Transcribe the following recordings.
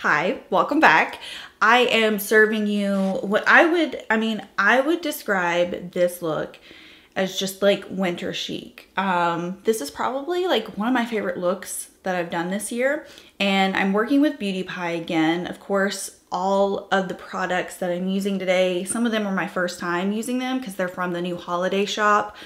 Hi, welcome back. I am serving you what I would describe this look as just like winter chic. This is probably like one of my favorite looks that I've done this year. And I'm working with Beauty Pie again. Of course, all of the products that I'm using today, some of them are my first time using them because they're from the new holiday shop.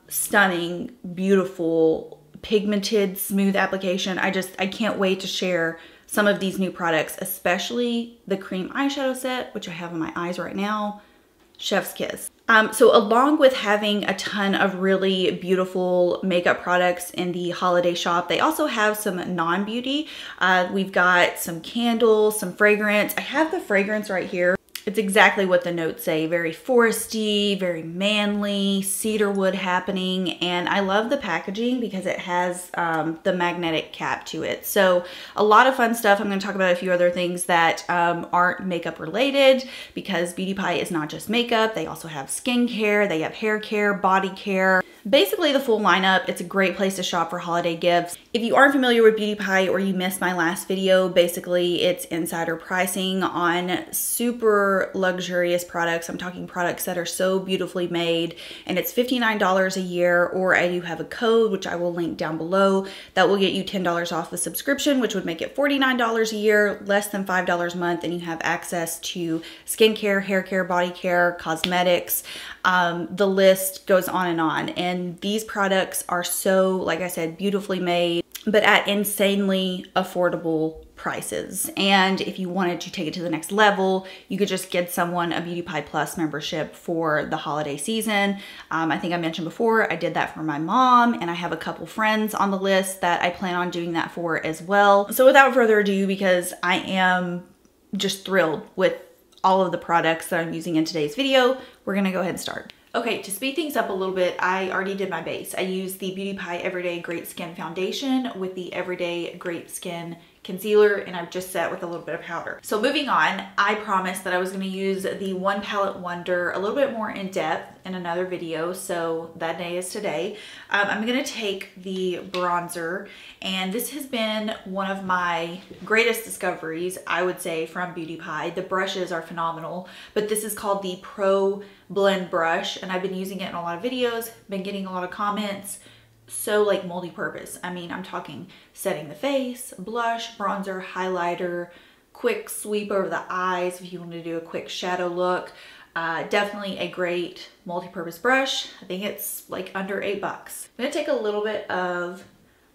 Stunning, beautiful, pigmented, smooth application. I can't wait to share some of these new products, especially the cream eyeshadow set, which I have on my eyes right now. Chef's kiss. So along with having a ton of really beautiful makeup products in the holiday shop, they also have some non-beauty. We've got some candles, some fragrance. I have the fragrance right here. It's exactly what the notes say, very foresty, very manly, cedar wood happening, and I love the packaging because it has the magnetic cap to it. So a lot of fun stuff. I'm going to talk about a few other things that aren't makeup related because Beauty Pie is not just makeup. They also have skincare, they have hair care, body care. Basically the full lineup. It's a great place to shop for holiday gifts. If you aren't familiar with Beauty Pie or you missed my last video, basically it's insider pricing on super luxurious products. I'm talking products that are so beautifully made, and it's $59 a year, or I do have a code, which I will link down below, that will get you $10 off the subscription, which would make it $49 a year, less than $5 a month, and you have access to skincare, hair care, body care, cosmetics. The list goes on, and these products are so, like I said, beautifully made, but at insanely affordable prices. And if you wanted to take it to the next level, you could just get someone a Beauty Pie Plus membership for the holiday season. I think I mentioned before, I did that for my mom, and I have a couple friends on the list that I plan on doing that for as well. So without further ado, because I am just thrilled with all of the products that I'm using in today's video, we're gonna go ahead and start. Okay, to speed things up a little bit, I already did my base. I used the Beauty Pie Everyday Great Skin Foundation with the Everyday Great Skin Concealer, and I've just set with a little bit of powder. So moving on, I promised that I was gonna use the One Palette Wonder a little bit more in depth in another video, so that day is today. I'm gonna take the bronzer, and this has been one of my greatest discoveries, I would say, from Beauty Pie. The brushes are phenomenal, but this is called the Pro Blend brush, and I've been using it in a lot of videos, been getting a lot of comments. So like multi-purpose. I mean, I'm talking setting the face, blush, bronzer, highlighter, quick sweep over the eyes if you want to do a quick shadow look. Definitely a great multi-purpose brush. I think it's like under $8. I'm gonna take a little bit of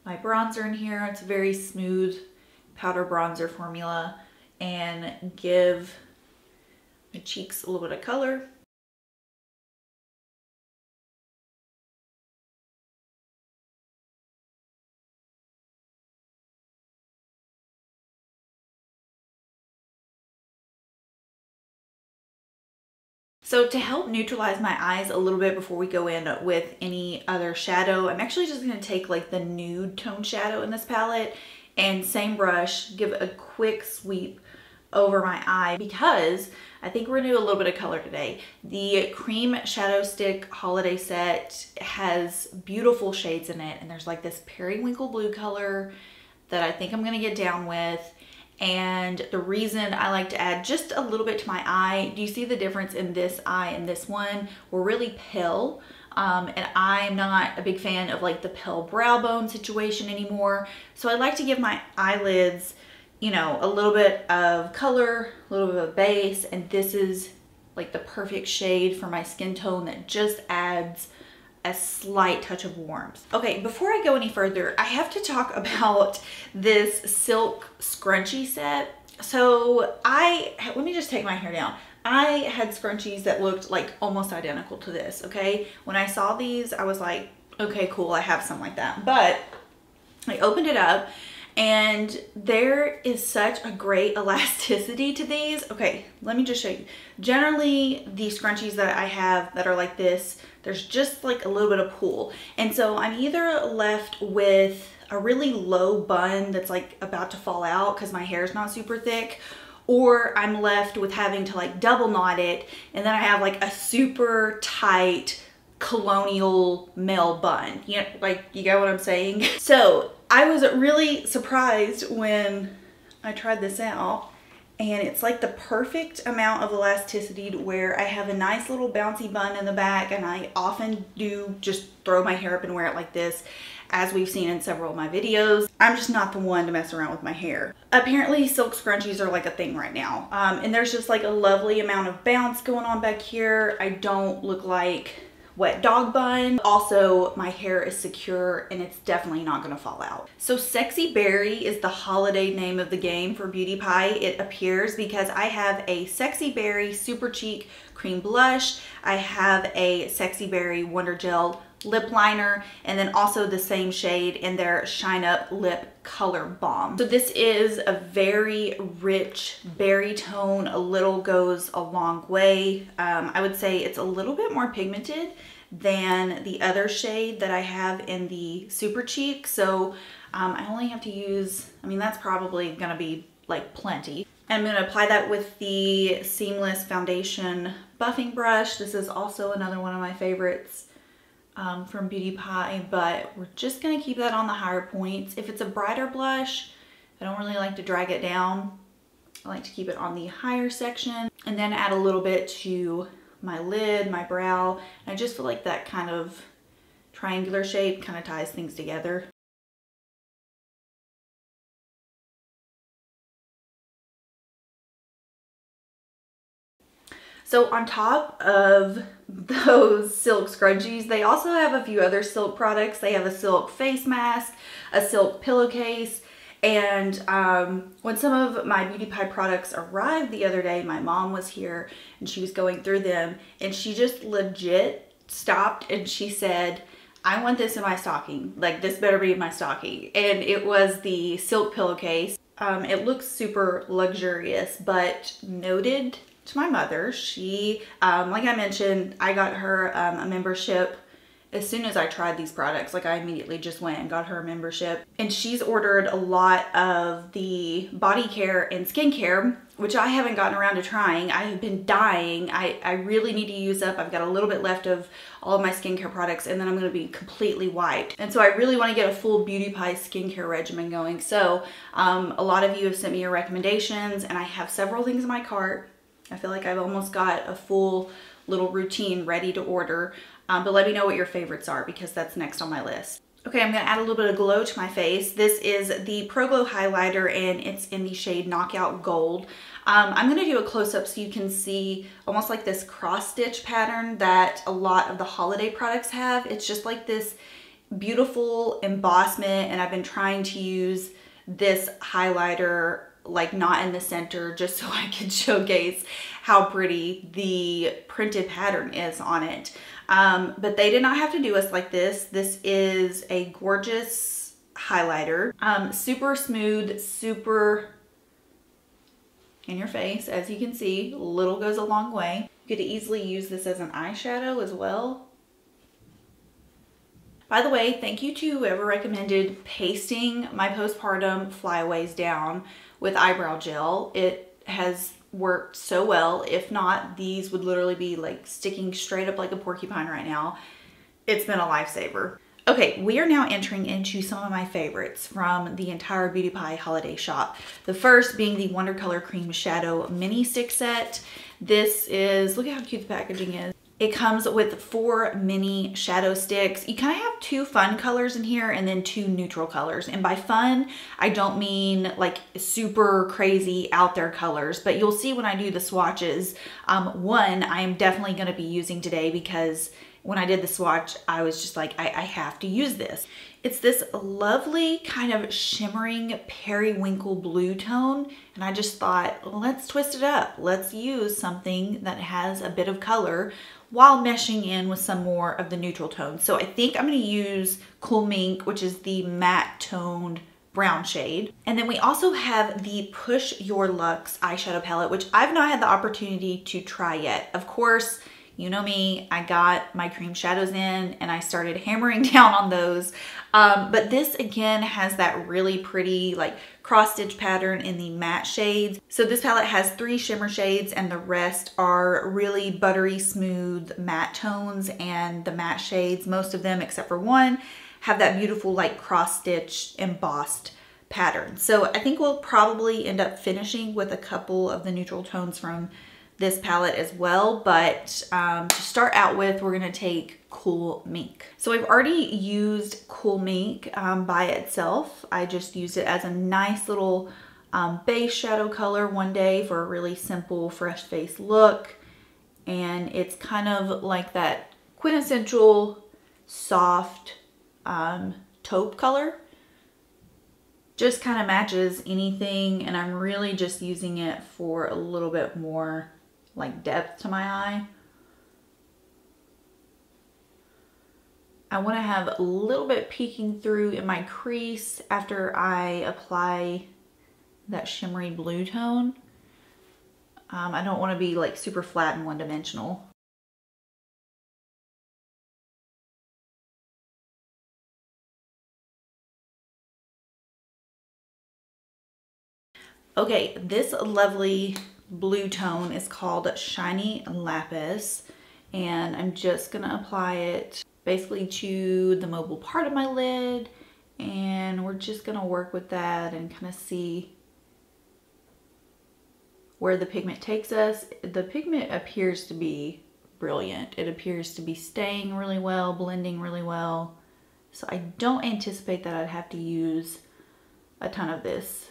my bronzer in here. It's a very smooth powder bronzer formula, and give my cheeks a little bit of color. So to help neutralize my eyes a little bit before we go in with any other shadow, I'm actually just going to take like the nude tone shadow in this palette, and same brush, give a quick sweep over my eye, because I think we're going to do a little bit of color today. The cream shadow stick holiday set has beautiful shades in it, and there's like this periwinkle blue color that I think I'm going to get down with. And the reason I like to add just a little bit to my eye, do you see the difference in this eye and this one? We're really pale, and I'm not a big fan of like the pale brow bone situation anymore. So I like to give my eyelids, you know, a little bit of color, a little bit of a base, and this is like the perfect shade for my skin tone that just adds a slight touch of warmth. Okay, before I go any further, I have to talk about this silk scrunchie set. So let me just take my hair down. I had scrunchies that looked like almost identical to this, okay? When I saw these, I was like, okay, cool, I have some like that. But I opened it up, and there is such a great elasticity to these. Okay, let me just show you. Generally, the scrunchies that I have that are like this, there's just like a little bit of pull. And so I'm either left with a really low bun that's like about to fall out because my hair is not super thick, or I'm left with having to like double knot it, and then I have like a super tight colonial male bun. You know, like, you get what I'm saying? So I was really surprised when I tried this out, and it's like the perfect amount of elasticity to where I have a nice little bouncy bun in the back, and I often do just throw my hair up and wear it like this, as we've seen in several of my videos. I'm just not the one to mess around with my hair. Apparently silk scrunchies are like a thing right now. And there's just like a lovely amount of bounce going on back here. I don't look like wet dog bun. Also, my hair is secure and it's definitely not gonna fall out. So Sexy Berry is the holiday name of the game for Beauty Pie. It appears because I have a Sexy Berry Supercheek cream blush. I have a Sexy Berry WonderGel lip liner, and then also the same shade in their Shine Up Lip Color Balm. So this is a very rich berry tone. A little goes a long way. I would say it's a little bit more pigmented than the other shade that I have in the Supercheek. So I only have to use, I mean, that's probably gonna be like plenty. I'm gonna apply that with the Seamless Foundation Buffing Brush. This is also another one of my favorites from Beauty Pie, but we're just gonna keep that on the higher points. If it's a brighter blush, I don't really like to drag it down. I like to keep it on the higher section and then add a little bit to my lid, my brow. And I just feel like that kind of triangular shape kind of ties things together. So on top of those silk scrunchies, they also have a few other silk products. They have a silk face mask, a silk pillowcase, and when some of my Beauty Pie products arrived the other day, my mom was here and she was going through them, and she just legit stopped and she said, I want this in my stocking. Like, this better be in my stocking. And it was the silk pillowcase. It looks super luxurious, but noted to my mother. She, like I mentioned, I got her a membership as soon as I tried these products. Like, I immediately just went and got her a membership. And she's ordered a lot of the body care and skincare, which I haven't gotten around to trying. I have been dying. I really need to use up. I've got a little bit left of all of my skincare products, and then I'm gonna be completely wiped. And so I really wanna get a full Beauty Pie skincare regimen going. So a lot of you have sent me your recommendations, and I have several things in my cart. I feel like I've almost got a full little routine ready to order, but let me know what your favorites are because that's next on my list. Okay, I'm gonna add a little bit of glow to my face. This is the Pro Glow highlighter and it's in the shade Knockout Gold. I'm gonna do a close-up so you can see almost like this cross stitch pattern that a lot of the holiday products have. It's just like this beautiful embossment, and I've been trying to use this highlighter like not in the center just so I can showcase how pretty the printed pattern is on it. But they did not have to do us like this. This is a gorgeous highlighter. Super smooth, super in your face. As you can see, little goes a long way. You could easily use this as an eyeshadow as well. By the way, thank you to whoever recommended pasting my postpartum flyaways down with eyebrow gel. It has worked so well. If not, these would literally be like sticking straight up like a porcupine right now. It's been a lifesaver. Okay, we are now entering into some of my favorites from the entire Beauty Pie holiday shop. The first being the Wondercolour Cream Shadow Mini Stick Set. This is, look at how cute the packaging is. It comes with 4 mini shadow sticks. You kind of have 2 fun colors in here and then 2 neutral colors. And by fun, I don't mean like super crazy out there colors, but you'll see when I do the swatches. One I am definitely gonna be using today because when I did the swatch, I was just like, I have to use this. It's this lovely kind of shimmering periwinkle blue tone. And I just thought, well, let's twist it up. Let's use something that has a bit of color while meshing in with some more of the neutral tones. So I think I'm gonna use Cool Mink, which is the matte toned brown shade. And then we also have the Push Your Luxe eyeshadow palette, which I've not had the opportunity to try yet. Of course, you know me, I got my cream shadows in and I started hammering down on those. But this again has that really pretty like cross stitch pattern in the matte shades. So this palette has 3 shimmer shades and the rest are really buttery smooth matte tones, and the matte shades, most of them except for one, have that beautiful like cross stitch embossed pattern. So I think we'll probably end up finishing with a couple of the neutral tones from this palette as well. But to start out with, we're gonna take Cool Mink. So I've already used Cool Mink by itself. I just used it as a nice little base shadow color one day for a really simple fresh face look. And it's kind of like that quintessential soft taupe color. Just kind of matches anything, and I'm really just using it for a little bit more like depth to my eye. I want to have a little bit peeking through in my crease after I apply that shimmery blue tone. I don't want to be like super flat and one-dimensional. Okay, this lovely blue tone is called Shiny Lapis, and I'm just gonna apply it basically to the mobile part of my lid, and we're just gonna work with that and kind of see where the pigment takes us. The pigment appears to be brilliant. It appears to be staying really well, blending really well. So I don't anticipate that I'd have to use a ton of this.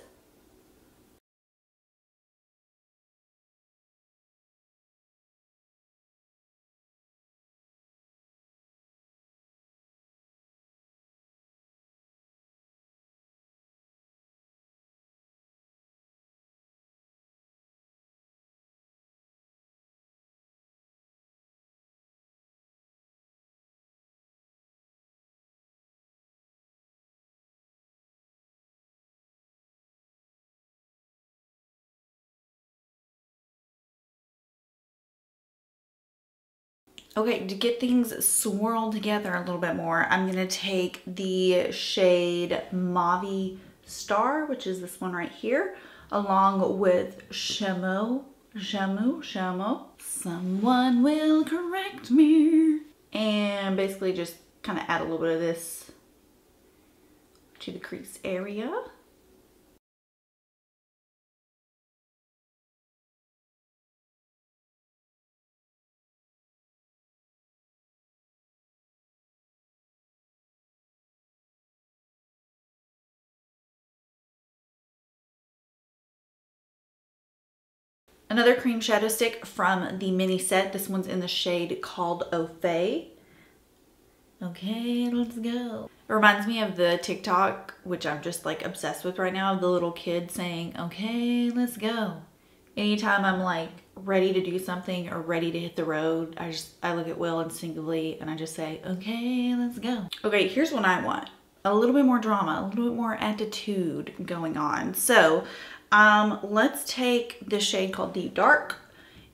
Okay, to get things swirled together a little bit more, I'm gonna take the shade Mauve Star, which is this one right here, along with Chameau, someone will correct me. And basically just kind of add a little bit of this to the crease area. Another cream shadow stick from the mini set. This one's in the shade called Au Fait. Okay, let's go. It reminds me of the TikTok, which I'm just like obsessed with right now, of the little kid saying, okay, let's go. Anytime I'm like ready to do something or ready to hit the road, I look at Will instinctively and I just say, okay, let's go. Okay, here's what I want. A little bit more drama, a little bit more attitude going on. So let's take this shade called Deep Dark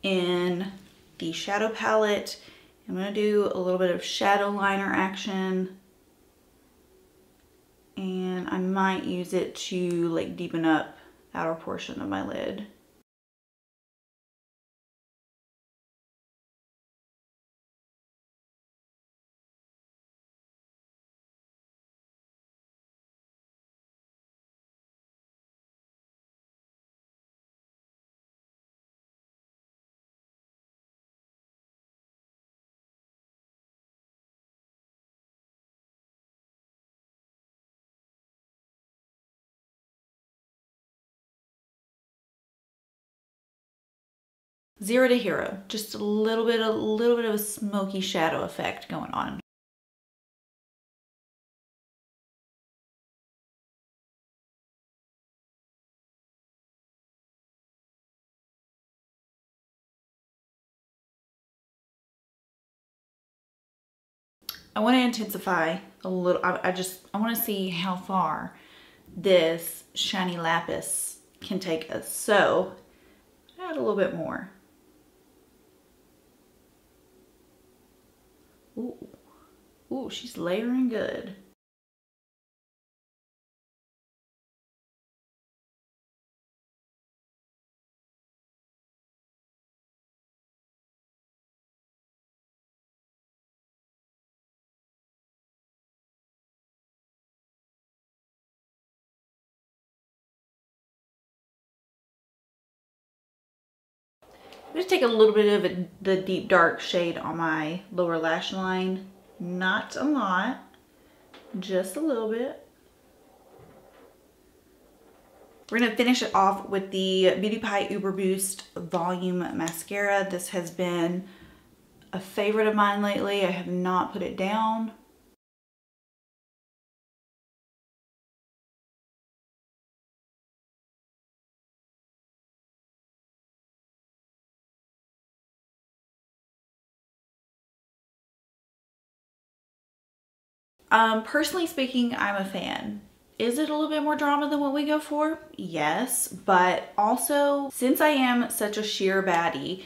in the shadow palette. I'm gonna do a little bit of shadow liner action, and I might use it to like deepen up outer portion of my lid. Zero to hero, just a little bit of a smoky shadow effect going on. I want to intensify a little. I want to see how far this shiny lapis can take us. So add a little bit more. Ooh, ooh, she's layering good. I'm just take a little bit of the deep dark shade on my lower lash line. Not a lot, just a little bit. We're gonna finish it off with the Beauty Pie Uber Boost Volume Mascara. This has been a favorite of mine lately. I have not put it down. Personally speaking, I'm a fan. Is it a little bit more drama than what we go for? Yes, but also since I am such a sheer baddie,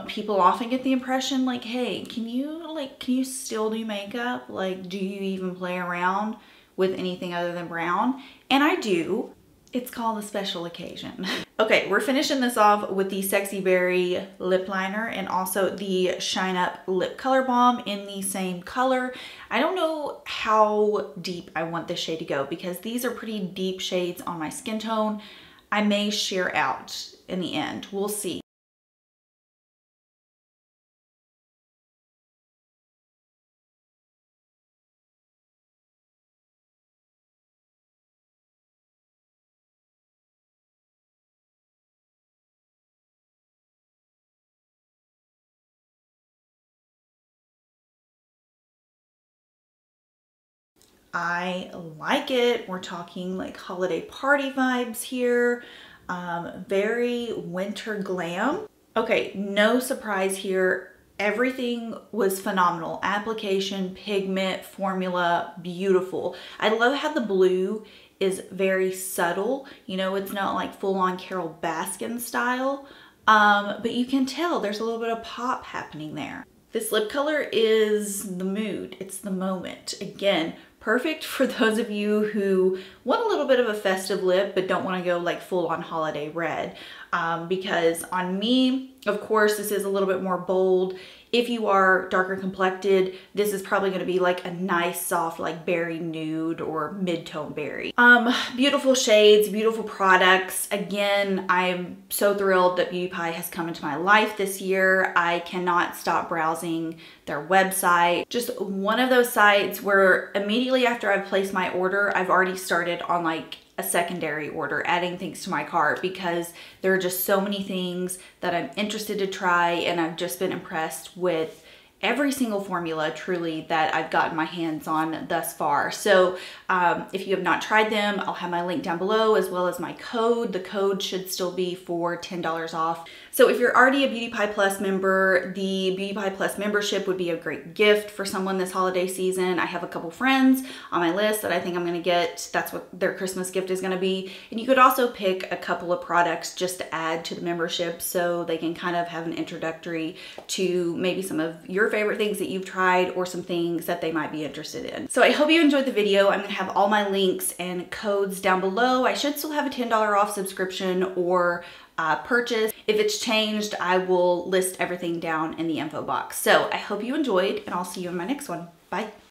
people often get the impression like, hey, can you still do makeup? Like, do you even play around with anything other than brown? And I do. It's called a special occasion. Okay, we're finishing this off with the Sexy Berry lip liner and also the Shine Up lip color balm in the same color. I don't know how deep I want this shade to go because these are pretty deep shades on my skin tone. I may sheer out in the end. We'll see. I like it. We're talking like holiday party vibes here. Very winter glam. Okay, no surprise here. Everything was phenomenal. Application, pigment, formula, beautiful. I love how the blue is very subtle. You know, it's not like full on Carol Baskin style, but you can tell there's a little bit of pop happening there. This lip color is the mood. It's the moment. Again, perfect for those of you who want a little bit of a festive lip but don't want to go like full on holiday red. Because on me, of course, this is a little bit more bold. If you are darker complected, this is probably going to be like a nice soft like berry nude or mid-tone berry. Beautiful shades, beautiful products. Again, I'm so thrilled that Beauty Pie has come into my life this year. I cannot stop browsing their website. Just one of those sites where immediately after I've placed my order, I've already started on like a secondary order, adding things to my cart because there are just so many things that I'm interested to try, and I've just been impressed with every single formula truly that I've gotten my hands on thus far. So if you have not tried them, I'll have my link down below as well as my code. The code should still be for $10 off. So if you're already a Beauty Pie Plus member, the Beauty Pie Plus membership would be a great gift for someone this holiday season. I have a couple friends on my list that I think I'm gonna get. That's what their Christmas gift is gonna be. And you could also pick a couple of products just to add to the membership so they can kind of have an introductory to maybe some of your favorite things that you've tried or some things that they might be interested in. So I hope you enjoyed the video. I'm gonna have all my links and codes down below. I should still have a $10 off subscription or purchase. If it's changed, I will list everything down in the info box. So I hope you enjoyed, and I'll see you in my next one. Bye.